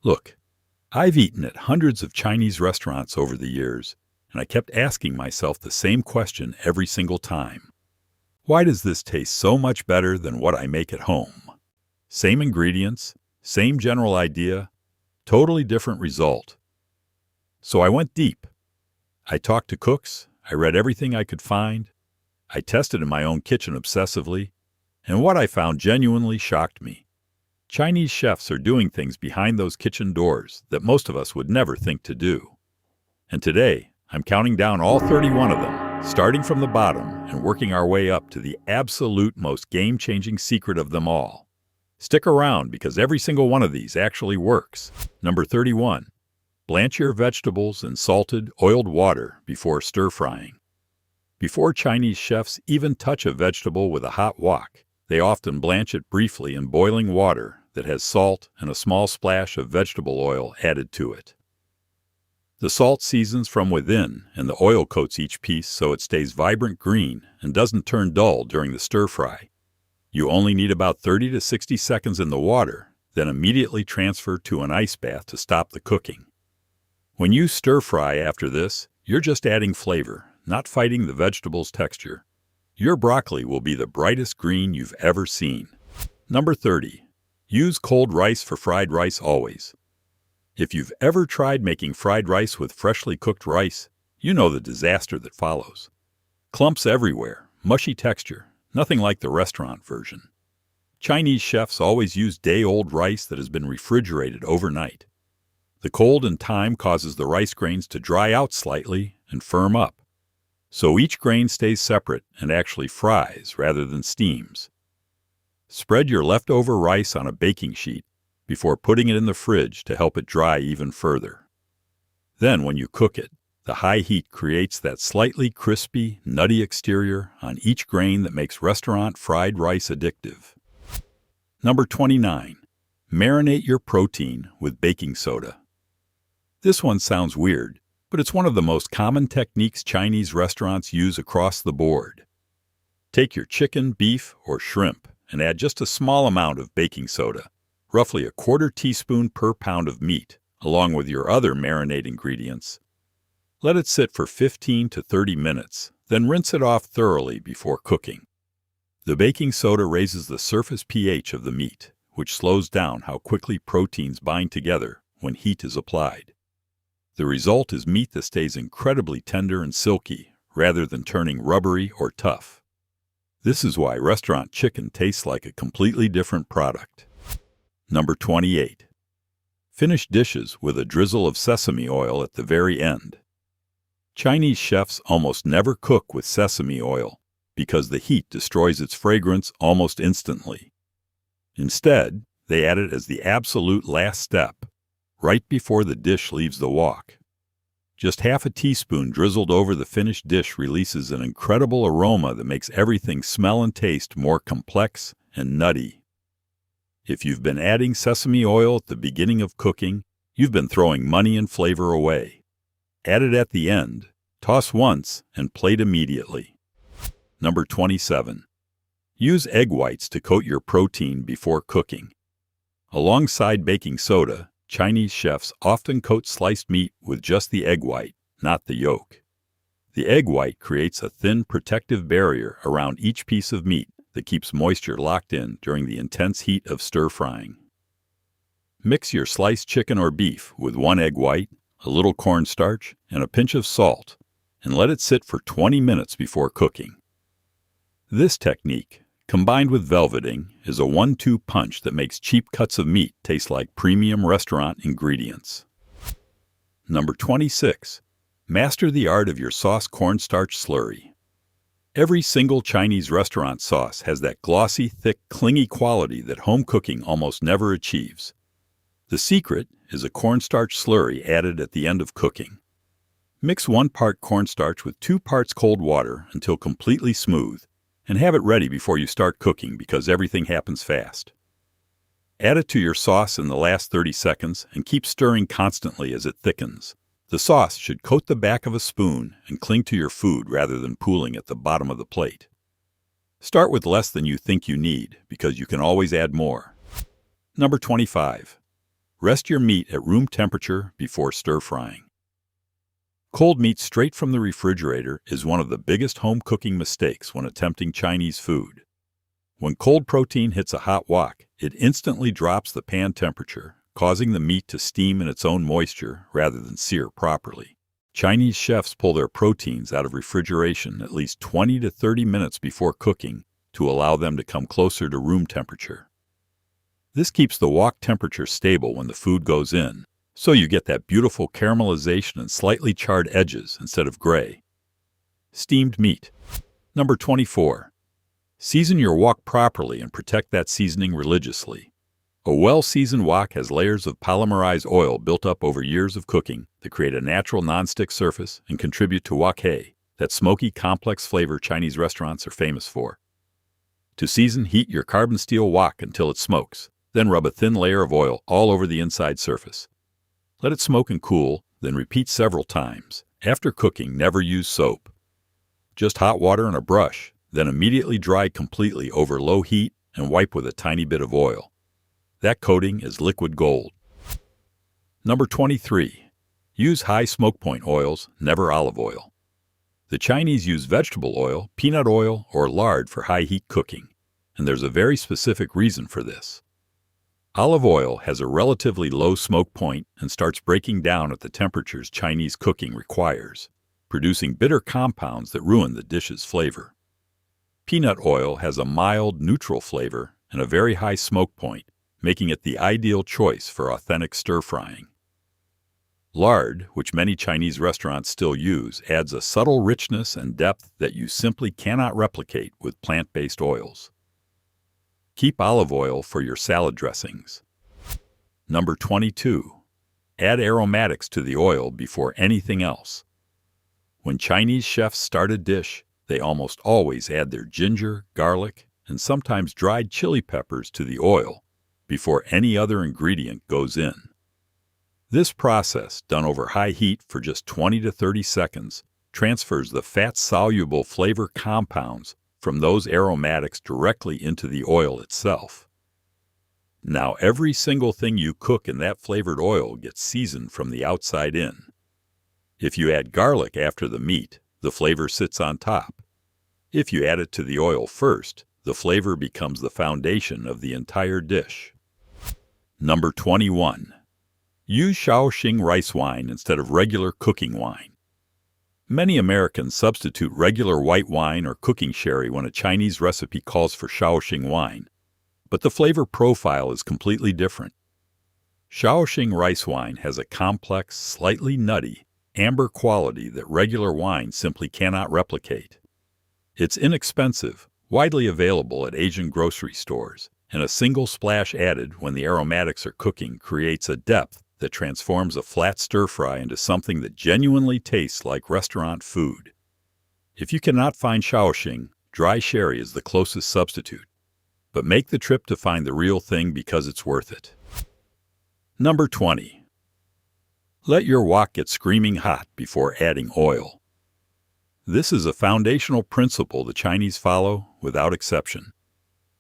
Look, I've eaten at hundreds of Chinese restaurants over the years, and I kept asking myself the same question every single time. Why does this taste so much better than what I make at home? Same ingredients, same general idea, totally different result. So I went deep. I talked to cooks, I read everything I could find, I tested in my own kitchen obsessively, and what I found genuinely shocked me. Chinese chefs are doing things behind those kitchen doors that most of us would never think to do. And today, I'm counting down all 31 of them, starting from the bottom and working our way up to the absolute most game-changing secret of them all. Stick around because every single one of these actually works. Number 31. Blanch your vegetables in salted, oiled water before stir-frying. Before Chinese chefs even touch a vegetable with a hot wok, they often blanch it briefly in boiling water that has salt and a small splash of vegetable oil added to it. The salt seasons from within, and the oil coats each piece so it stays vibrant green and doesn't turn dull during the stir-fry. You only need about 30 to 60 seconds in the water, then immediately transfer to an ice bath to stop the cooking. When you stir-fry after this, you're just adding flavor, not fighting the vegetable's texture. Your broccoli will be the brightest green you've ever seen. Number 30. Use cold rice for fried rice always. If you've ever tried making fried rice with freshly cooked rice, you know the disaster that follows. Clumps everywhere, mushy texture, nothing like the restaurant version. Chinese chefs always use day-old rice that has been refrigerated overnight. The cold and time causes the rice grains to dry out slightly and firm up. So each grain stays separate and actually fries rather than steams. Spread your leftover rice on a baking sheet before putting it in the fridge to help it dry even further. Then when you cook it, the high heat creates that slightly crispy, nutty exterior on each grain that makes restaurant fried rice addictive. Number 29. Marinate your protein with baking soda. This one sounds weird, but it's one of the most common techniques Chinese restaurants use across the board. Take your chicken, beef, or shrimp and add just a small amount of baking soda, roughly a quarter teaspoon per pound of meat, along with your other marinade ingredients. Let it sit for 15 to 30 minutes, then rinse it off thoroughly before cooking. The baking soda raises the surface pH of the meat, which slows down how quickly proteins bind together when heat is applied. The result is meat that stays incredibly tender and silky, rather than turning rubbery or tough. This is why restaurant chicken tastes like a completely different product. Number 28. Finish dishes with a drizzle of sesame oil at the very end. Chinese chefs almost never cook with sesame oil because the heat destroys its fragrance almost instantly. Instead, they add it as the absolute last step, right before the dish leaves the wok. Just half a teaspoon drizzled over the finished dish releases an incredible aroma that makes everything smell and taste more complex and nutty. If you've been adding sesame oil at the beginning of cooking, you've been throwing money and flavor away. Add it at the end, toss once, and plate immediately. Number 27. Use egg whites to coat your protein before cooking. Alongside baking soda, Chinese chefs often coat sliced meat with just the egg white, not the yolk. The egg white creates a thin protective barrier around each piece of meat that keeps moisture locked in during the intense heat of stir-frying. Mix your sliced chicken or beef with 1 egg white, a little cornstarch, and a pinch of salt, and let it sit for 20 minutes before cooking. This technique, combined with velveting, is a 1-2 punch that makes cheap cuts of meat taste like premium restaurant ingredients. Number 26. Master the art of your sauce cornstarch slurry. Every single Chinese restaurant sauce has that glossy, thick, clingy quality that home cooking almost never achieves. The secret is a cornstarch slurry added at the end of cooking. Mix 1 part cornstarch with 2 parts cold water until completely smooth, and have it ready before you start cooking because everything happens fast. Add it to your sauce in the last 30 seconds and keep stirring constantly as it thickens. The sauce should coat the back of a spoon and cling to your food rather than pooling at the bottom of the plate. Start with less than you think you need because you can always add more. Number 25. Rest your meat at room temperature before stir-frying. Cold meat straight from the refrigerator is one of the biggest home cooking mistakes when attempting Chinese food. When cold protein hits a hot wok, it instantly drops the pan temperature, causing the meat to steam in its own moisture rather than sear properly. Chinese chefs pull their proteins out of refrigeration at least 20 to 30 minutes before cooking to allow them to come closer to room temperature. This keeps the wok temperature stable when the food goes in, so you get that beautiful caramelization and slightly charred edges instead of gray. Steamed meat. Number 24. Season your wok properly and protect that seasoning religiously. A well-seasoned wok has layers of polymerized oil built up over years of cooking that create a natural non-stick surface and contribute to wok hei, that smoky, complex flavor Chinese restaurants are famous for. To season, heat your carbon steel wok until it smokes, then rub a thin layer of oil all over the inside surface. Let it smoke and cool, then repeat several times. After cooking, never use soap. Just hot water and a brush, then immediately dry completely over low heat and wipe with a tiny bit of oil. That coating is liquid gold. Number 23. Use high smoke point oils, never olive oil. The Chinese use vegetable oil, peanut oil, or lard for high heat cooking, and there's a very specific reason for this. Olive oil has a relatively low smoke point and starts breaking down at the temperatures Chinese cooking requires, producing bitter compounds that ruin the dish's flavor. Peanut oil has a mild, neutral flavor and a very high smoke point, making it the ideal choice for authentic stir-frying. Lard, which many Chinese restaurants still use, adds a subtle richness and depth that you simply cannot replicate with plant-based oils. Keep olive oil for your salad dressings. Number 22. Add aromatics to the oil before anything else. When Chinese chefs start a dish, they almost always add their ginger, garlic, and sometimes dried chili peppers to the oil before any other ingredient goes in. This process, done over high heat for just 20 to 30 seconds, transfers the fat-soluble flavor compounds from those aromatics directly into the oil itself. Now every single thing you cook in that flavored oil gets seasoned from the outside in. If you add garlic after the meat, the flavor sits on top. If you add it to the oil first, the flavor becomes the foundation of the entire dish. Number 21. Use Shaoxing rice wine instead of regular cooking wine. Many Americans substitute regular white wine or cooking sherry when a Chinese recipe calls for Shaoxing wine, but the flavor profile is completely different. Shaoxing rice wine has a complex, slightly nutty, amber quality that regular wine simply cannot replicate. It's inexpensive, widely available at Asian grocery stores, and a single splash added when the aromatics are cooking creates a depth that transforms a flat stir-fry into something that genuinely tastes like restaurant food. If you cannot find Shaoxing, dry sherry is the closest substitute, but make the trip to find the real thing because it's worth it. Number 20. Let your wok get screaming hot before adding oil. This is a foundational principle the Chinese follow without exception.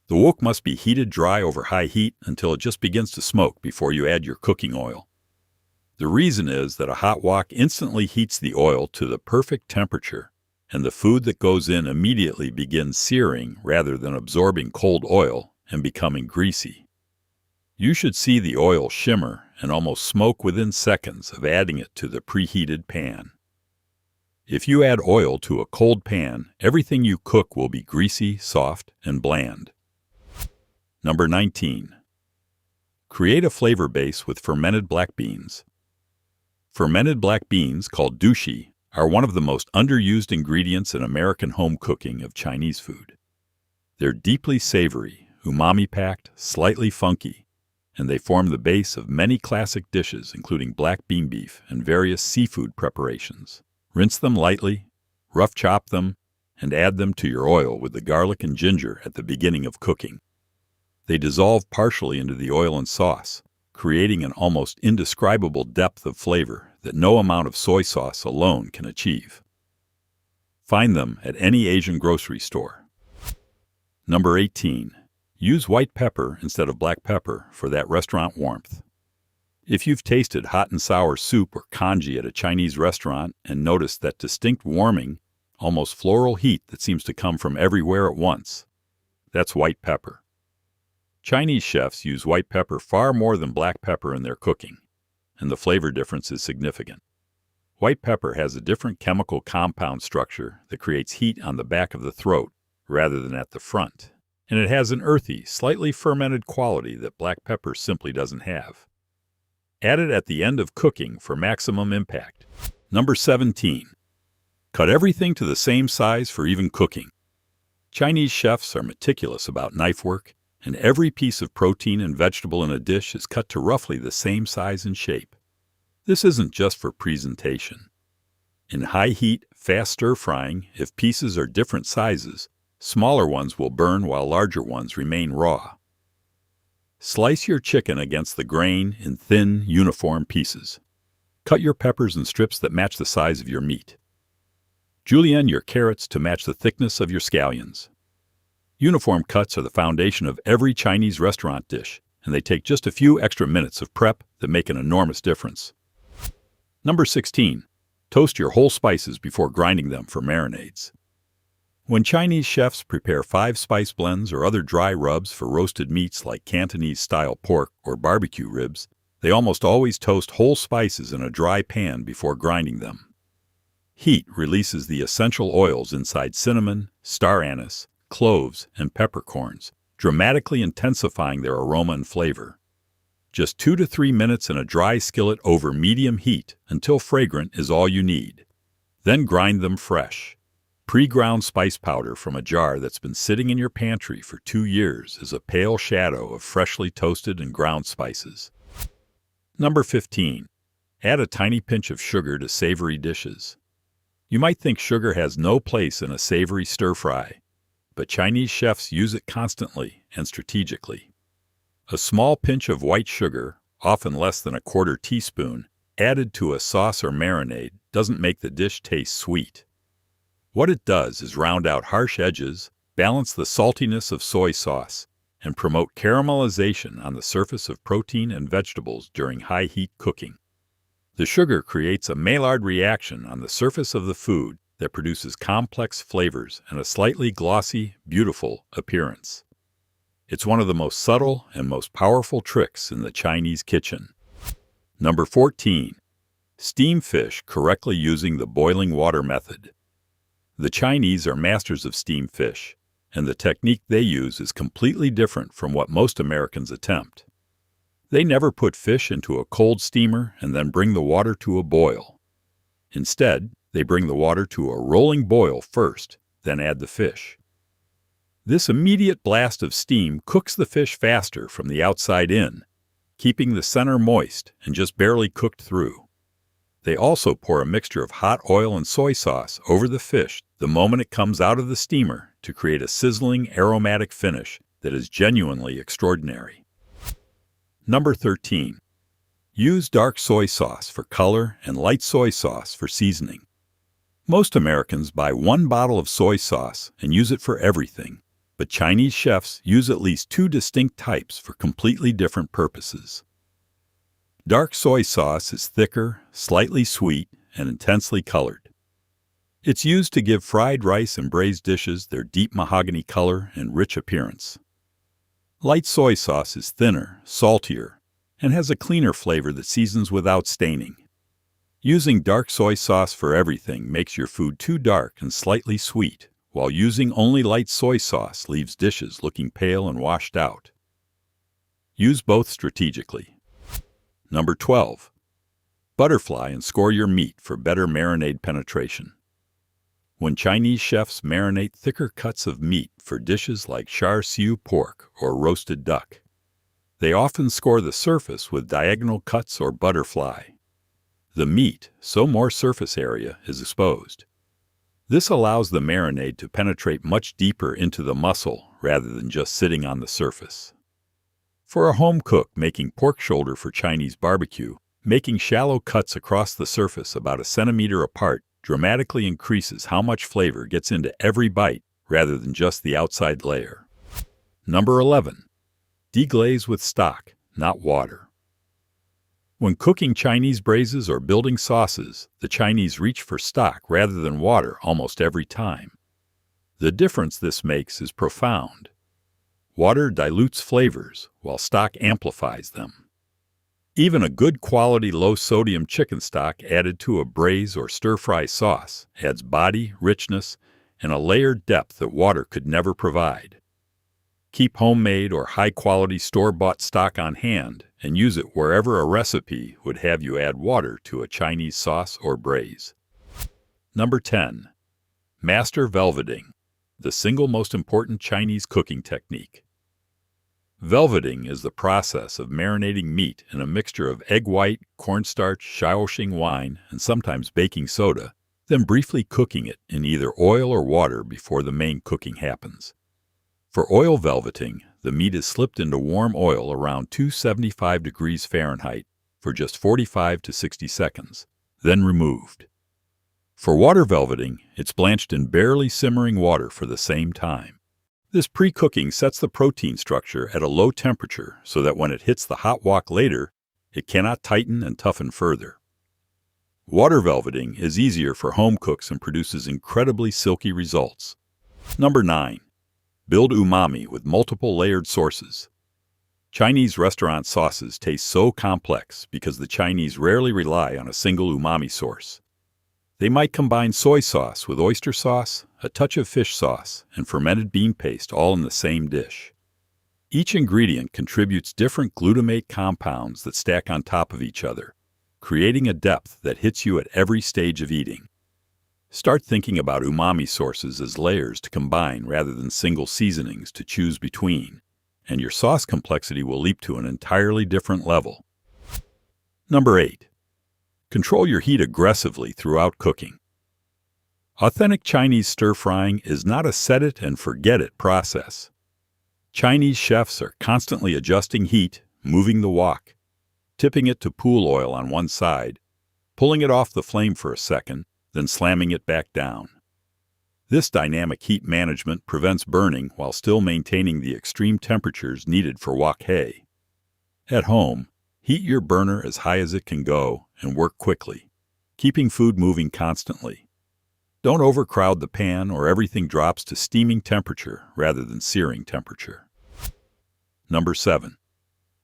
The wok must be heated dry over high heat until it just begins to smoke before you add your cooking oil. The reason is that a hot wok instantly heats the oil to the perfect temperature, and the food that goes in immediately begins searing rather than absorbing cold oil and becoming greasy. You should see the oil shimmer and almost smoke within seconds of adding it to the preheated pan. If you add oil to a cold pan, everything you cook will be greasy, soft, and bland. Number 19. Create a flavor base with fermented black beans. Fermented black beans, called dushi, are one of the most underused ingredients in American home cooking of Chinese food. They're deeply savory, umami-packed, slightly funky, and they form the base of many classic dishes including black bean beef and various seafood preparations. Rinse them lightly, rough chop them, and add them to your oil with the garlic and ginger at the beginning of cooking. They dissolve partially into the oil and sauce, creating an almost indescribable depth of flavor that no amount of soy sauce alone can achieve. Find them at any Asian grocery store. Number 18. Use white pepper instead of black pepper for that restaurant warmth. If you've tasted hot and sour soup or congee at a Chinese restaurant and noticed that distinct warming, almost floral heat that seems to come from everywhere at once, that's white pepper. Chinese chefs use white pepper far more than black pepper in their cooking, and the flavor difference is significant. White pepper has a different chemical compound structure that creates heat on the back of the throat rather than at the front, and it has an earthy, slightly fermented quality that black pepper simply doesn't have. Add it at the end of cooking for maximum impact. Number 17. Cut everything to the same size for even cooking. Chinese chefs are meticulous about knife work, and every piece of protein and vegetable in a dish is cut to roughly the same size and shape. This isn't just for presentation. In high heat, fast stir-frying, if pieces are different sizes, smaller ones will burn while larger ones remain raw. Slice your chicken against the grain in thin, uniform pieces. Cut your peppers in strips that match the size of your meat. Julienne your carrots to match the thickness of your scallions. Uniform cuts are the foundation of every Chinese restaurant dish, and they take just a few extra minutes of prep that make an enormous difference. Number 16. Toast your whole spices before grinding them for marinades. When Chinese chefs prepare 5-spice blends or other dry rubs for roasted meats like Cantonese-style pork or barbecue ribs, they almost always toast whole spices in a dry pan before grinding them. Heat releases the essential oils inside cinnamon, star anise, cloves, and peppercorns, dramatically intensifying their aroma and flavor. Just 2 to 3 minutes in a dry skillet over medium heat until fragrant is all you need. Then grind them fresh. Pre-ground spice powder from a jar that's been sitting in your pantry for 2 years is a pale shadow of freshly toasted and ground spices. Number 15. Add a tiny pinch of sugar to savory dishes. You might think sugar has no place in a savory stir-fry, but Chinese chefs use it constantly and strategically. A small pinch of white sugar, often less than a quarter teaspoon, added to a sauce or marinade doesn't make the dish taste sweet. What it does is round out harsh edges, balance the saltiness of soy sauce, and promote caramelization on the surface of protein and vegetables during high-heat cooking. The sugar creates a Maillard reaction on the surface of the food that produces complex flavors and a slightly glossy, beautiful appearance. It's one of the most subtle and most powerful tricks in the Chinese kitchen. Number 14. Steam fish correctly using the boiling water method. The Chinese are masters of steam fish, and the technique they use is completely different from what most Americans attempt. They never put fish into a cold steamer and then bring the water to a boil. Instead, they bring the water to a rolling boil first, then add the fish. This immediate blast of steam cooks the fish faster from the outside in, keeping the center moist and just barely cooked through. They also pour a mixture of hot oil and soy sauce over the fish the moment it comes out of the steamer to create a sizzling, aromatic finish that is genuinely extraordinary. Number 13. Use dark soy sauce for color and light soy sauce for seasoning. Most Americans buy 1 bottle of soy sauce and use it for everything, but Chinese chefs use at least 2 distinct types for completely different purposes. Dark soy sauce is thicker, slightly sweet, and intensely colored. It's used to give fried rice and braised dishes their deep mahogany color and rich appearance. Light soy sauce is thinner, saltier, and has a cleaner flavor that seasons without staining. Using dark soy sauce for everything makes your food too dark and slightly sweet, while using only light soy sauce leaves dishes looking pale and washed out. Use both strategically. Number 12. Butterfly and score your meat for better marinade penetration. When Chinese chefs marinate thicker cuts of meat for dishes like char siu pork or roasted duck, they often score the surface with diagonal cuts or butterfly. The meat, so more surface area, is exposed. This allows the marinade to penetrate much deeper into the muscle rather than just sitting on the surface. For a home cook making pork shoulder for Chinese barbecue, making shallow cuts across the surface about a centimeter apart dramatically increases how much flavor gets into every bite rather than just the outside layer. Number 11. Deglaze with stock, not water. When cooking Chinese braises or building sauces, the Chinese reach for stock rather than water almost every time. The difference this makes is profound. Water dilutes flavors, while stock amplifies them. Even a good quality low-sodium chicken stock added to a braise or stir-fry sauce adds body, richness, and a layered depth that water could never provide. Keep homemade or high-quality store-bought stock on hand and use it wherever a recipe would have you add water to a Chinese sauce or braise. Number 10. Master velveting, the single most important Chinese cooking technique. Velveting is the process of marinating meat in a mixture of egg white, cornstarch, Shaoxing wine, and sometimes baking soda, then briefly cooking it in either oil or water before the main cooking happens. For oil velveting, the meat is slipped into warm oil around 275 degrees Fahrenheit for just 45 to 60 seconds, then removed. For water velveting, it's blanched in barely simmering water for the same time. This pre-cooking sets the protein structure at a low temperature so that when it hits the hot wok later, it cannot tighten and toughen further. Water velveting is easier for home cooks and produces incredibly silky results. Number 9. Build umami with multiple layered sources. Chinese restaurant sauces taste so complex because the Chinese rarely rely on a single umami source. They might combine soy sauce with oyster sauce, a touch of fish sauce, and fermented bean paste all in the same dish. Each ingredient contributes different glutamate compounds that stack on top of each other, creating a depth that hits you at every stage of eating. Start thinking about umami sources as layers to combine rather than single seasonings to choose between, and your sauce complexity will leap to an entirely different level. Number 8. Control your heat aggressively throughout cooking. Authentic Chinese stir-frying is not a set-it-and-forget-it process. Chinese chefs are constantly adjusting heat, moving the wok, tipping it to pool oil on one side, pulling it off the flame for a second, then slamming it back down. This dynamic heat management prevents burning while still maintaining the extreme temperatures needed for wok hei. At home, heat your burner as high as it can go and work quickly, keeping food moving constantly. Don't overcrowd the pan or everything drops to steaming temperature rather than searing temperature. Number 7.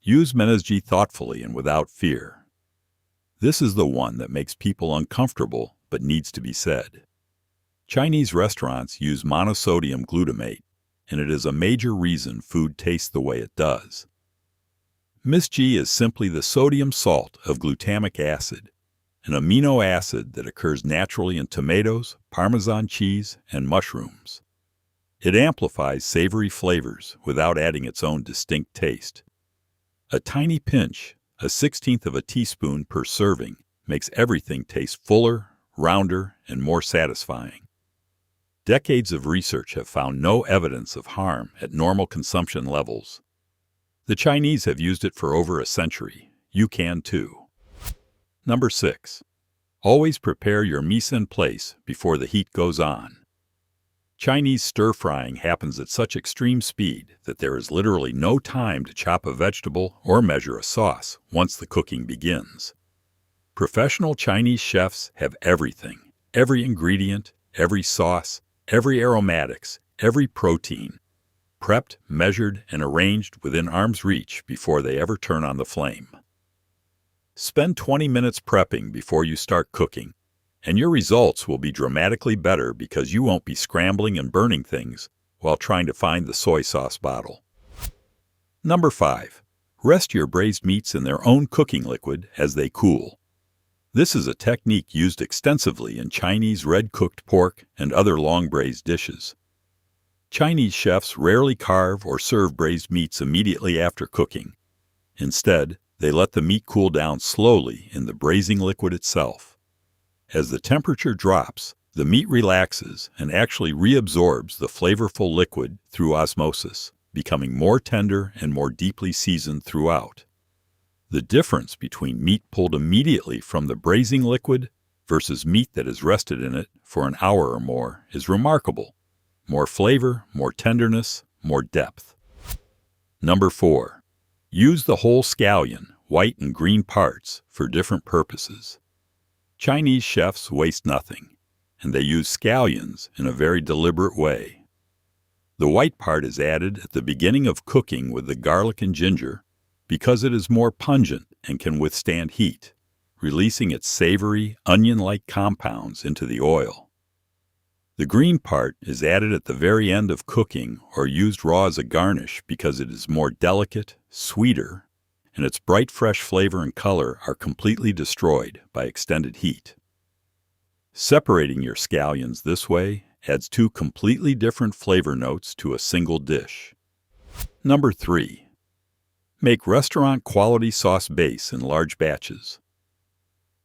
Use menasji thoughtfully and without fear. This is the one that makes people uncomfortable but needs to be said. Chinese restaurants use monosodium glutamate, and it is a major reason food tastes the way it does. MSG is simply the sodium salt of glutamic acid, an amino acid that occurs naturally in tomatoes, Parmesan cheese, and mushrooms. It amplifies savory flavors without adding its own distinct taste. A tiny pinch, a 1/16 of a teaspoon per serving, makes everything taste fuller, rounder, and more satisfying. Decades of research have found no evidence of harm at normal consumption levels. The Chinese have used it for over a century. You can too. Number 6. Always prepare your mise en place before the heat goes on. Chinese stir-frying happens at such extreme speed that there is literally no time to chop a vegetable or measure a sauce once the cooking begins. Professional Chinese chefs have everything, every ingredient, every sauce, every aromatics, every protein, prepped, measured, and arranged within arm's reach before they ever turn on the flame. Spend 20 minutes prepping before you start cooking, and your results will be dramatically better because you won't be scrambling and burning things while trying to find the soy sauce bottle. Number 5. Rest your braised meats in their own cooking liquid as they cool. This is a technique used extensively in Chinese red-cooked pork and other long-braised dishes. Chinese chefs rarely carve or serve braised meats immediately after cooking. Instead, they let the meat cool down slowly in the braising liquid itself. As the temperature drops, the meat relaxes and actually reabsorbs the flavorful liquid through osmosis, becoming more tender and more deeply seasoned throughout. The difference between meat pulled immediately from the braising liquid versus meat that has rested in it for an hour or more is remarkable. More flavor, more tenderness, more depth. Number 4. Use the whole scallion white, and green parts for different purposes. Chinese chefs waste nothing, and they use scallions in a very deliberate way. The white part is added at the beginning of cooking with the garlic and ginger because it is more pungent and can withstand heat, releasing its savory, onion-like compounds into the oil. The green part is added at the very end of cooking or used raw as a garnish because it is more delicate, sweeter, and its bright fresh flavor and color are completely destroyed by extended heat. Separating your scallions this way adds two completely different flavor notes to a single dish. Number 3. Make restaurant-quality sauce base in large batches.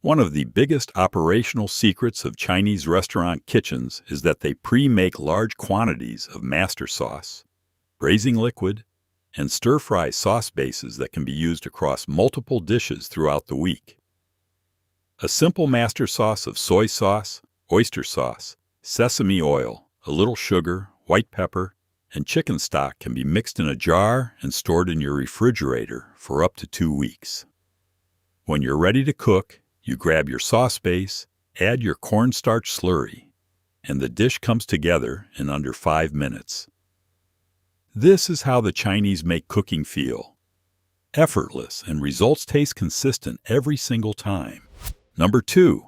One of the biggest operational secrets of Chinese restaurant kitchens is that they pre-make large quantities of master sauce, braising liquid, and stir-fry sauce bases that can be used across multiple dishes throughout the week. A simple master sauce of soy sauce, oyster sauce, sesame oil, a little sugar, white pepper, and chicken stock can be mixed in a jar and stored in your refrigerator for up to 2 weeks. When you're ready to cook, you grab your sauce base, add your cornstarch slurry, and the dish comes together in under 5 minutes. This is how the Chinese make cooking feel. Effortless, and results taste consistent every single time. Number 2.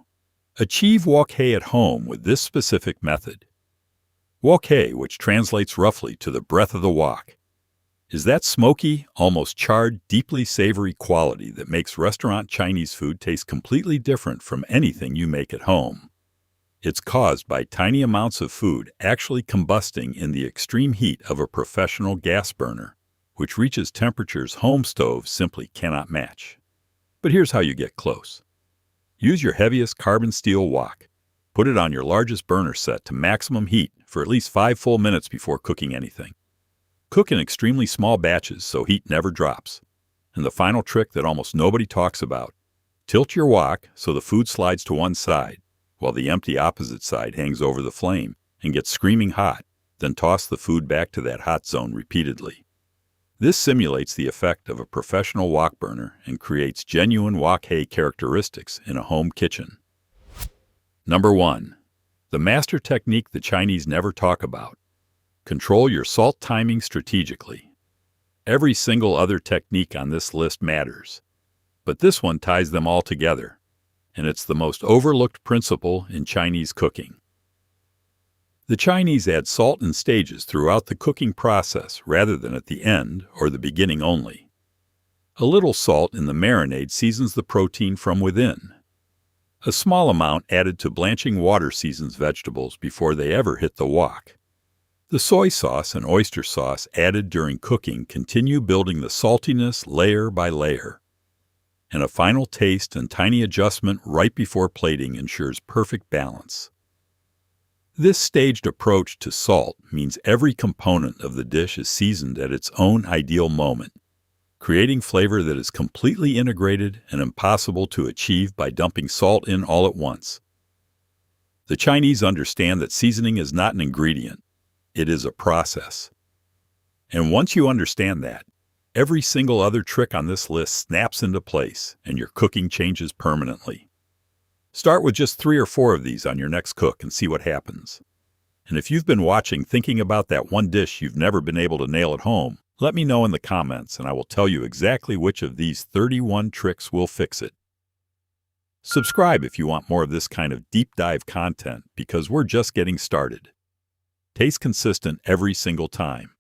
Achieve wok hei at home with this specific method. Wok hei, which translates roughly to the breath of the wok, is that smoky, almost charred, deeply savory quality that makes restaurant Chinese food taste completely different from anything you make at home. It's caused by tiny amounts of food actually combusting in the extreme heat of a professional gas burner, which reaches temperatures home stoves simply cannot match. But here's how you get close. Use your heaviest carbon steel wok. Put it on your largest burner set to maximum heat for at least 5 full minutes before cooking anything. Cook in extremely small batches so heat never drops. And the final trick that almost nobody talks about: tilt your wok so the food slides to one side, while the empty opposite side hangs over the flame and gets screaming hot, then toss the food back to that hot zone repeatedly. This simulates the effect of a professional wok burner and creates genuine wok hei characteristics in a home kitchen. Number 1. The master technique the Chinese never talk about. Control your salt timing strategically. Every single other technique on this list matters, but this one ties them all together, and it's the most overlooked principle in Chinese cooking. The Chinese add salt in stages throughout the cooking process rather than at the end or the beginning only. A little salt in the marinade seasons the protein from within. A small amount added to blanching water seasons vegetables before they ever hit the wok. The soy sauce and oyster sauce added during cooking continue building the saltiness layer by layer. And a final taste and tiny adjustment right before plating ensures perfect balance. This staged approach to salt means every component of the dish is seasoned at its own ideal moment, creating flavor that is completely integrated and impossible to achieve by dumping salt in all at once. The Chinese understand that seasoning is not an ingredient, it is a process. And once you understand that, every single other trick on this list snaps into place and your cooking changes permanently. Start with just 3 or 4 of these on your next cook and see what happens. And if you've been watching thinking about that one dish you've never been able to nail at home, let me know in the comments and I will tell you exactly which of these 31 tricks will fix it. Subscribe if you want more of this kind of deep dive content because we're just getting started. Taste consistent every single time.